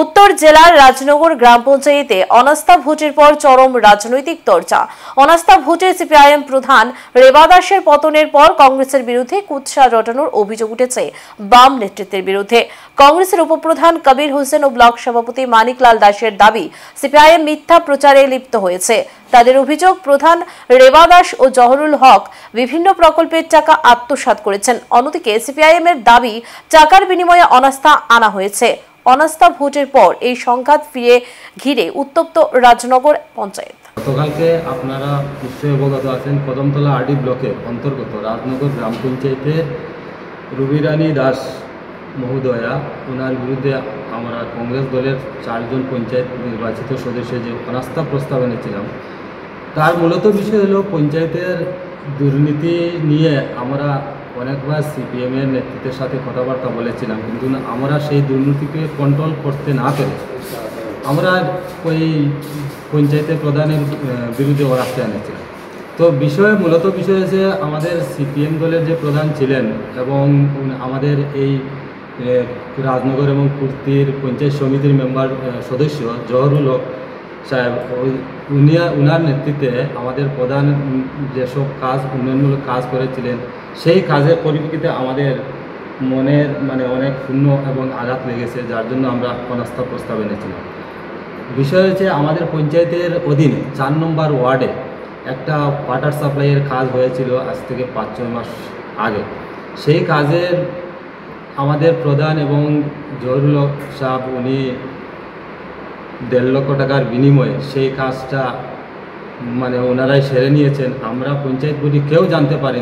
উত্তর জেলার রাজনগর গ্রাম পঞ্চায়েতে অনাস্থা ভোটের পর চরম রাজনৈতিক চর্চা। অনাস্থা ভোটে সিপিআইএম প্রধান রেবা দাসের পতনের পর কংগ্রেসের বিরুদ্ধে কুৎসা রটানোর অভিযোগ উঠেছে বাম নেতৃত্বের বিরুদ্ধে। কংগ্রেসের উপপ্রধান কবির হোসেন ও ব্লক সভাপতি মানিকলাল দাসের দাবি, সিপিআইএম মিথ্যা প্রচারে লিপ্ত হয়েছে। তাদের অভিযোগ, প্রধান রেবা দাস ও জহরুল হক বিভিন্ন প্রকল্পের টাকা আত্মসাৎ করেছেন। অন্যদিকে সিপিআইএম এর দাবি, টাকার বিনিময়ে অনাস্থা আনা হয়েছে। অনাস্থা ভোটের পর এই সংঘাত ঘিরে উত্তপ্ত রাজনগর পঞ্চায়েত। গতকালকে আপনারা নিশ্চয়ই অবগত আছেন, কদমতলা আরডি ব্লকের অন্তর্গত রাজনগর গ্রাম পঞ্চায়েতের রুবিরানী দাস মহোদয়া, ওনার বিরুদ্ধে আমরা কংগ্রেস দলের 4 জন পঞ্চায়েত নির্বাচিত সদস্য যে অনাস্থা প্রস্তাব এনেছিলাম, তার মূলত বিষয় হলো পঞ্চায়েতের দুর্নীতি নিয়ে আমরা অনেকবার সিপিএমের নেতৃত্বের সাথে কথাবার্তা বলেছিলাম, কিন্তু আমরা সেই দুর্নীতিকে কন্ট্রোল করতে না পেরে আমরা ওই পঞ্চায়েতের প্রধানের বিরুদ্ধে অনাস্থা এনেছিলাম। তো মূলত বিষয় হচ্ছে, আমাদের সিপিএম দলের যে প্রধান ছিলেন এবং আমাদের এই রাজনগর এবং কুর্তির পঞ্চায়েত সমিতির সদস্য জহরুল হক সাহেব, উনার নেতৃত্বে আমাদের প্রধান যেসব উন্নয়নমূলক কাজ করেছিলেন, সেই কাজের পরিপ্রেক্ষিতে আমাদের মনের অনেক শূন্য এবং আঘাত লেগেছে, যার জন্য আমরা অনাস্থা প্রস্তাব এনেছিলাম। বিষয় হচ্ছে, আমাদের পঞ্চায়েতের অধীনে 4 নম্বর ওয়ার্ডে একটা ওয়াটার সাপ্লাইয়ের কাজ হয়েছিল আজ থেকে 5-6 মাস আগে। সেই কাজের আমাদের প্রধান এবং জহরুল হক সাহেব উনি 1.5 লক্ষ টাকার বিনিময়ে সেই কাজটা ওনারাই সেরে নিয়েছেন। আমরা পঞ্চায়েত বডি কেউ জানতে পারিনি।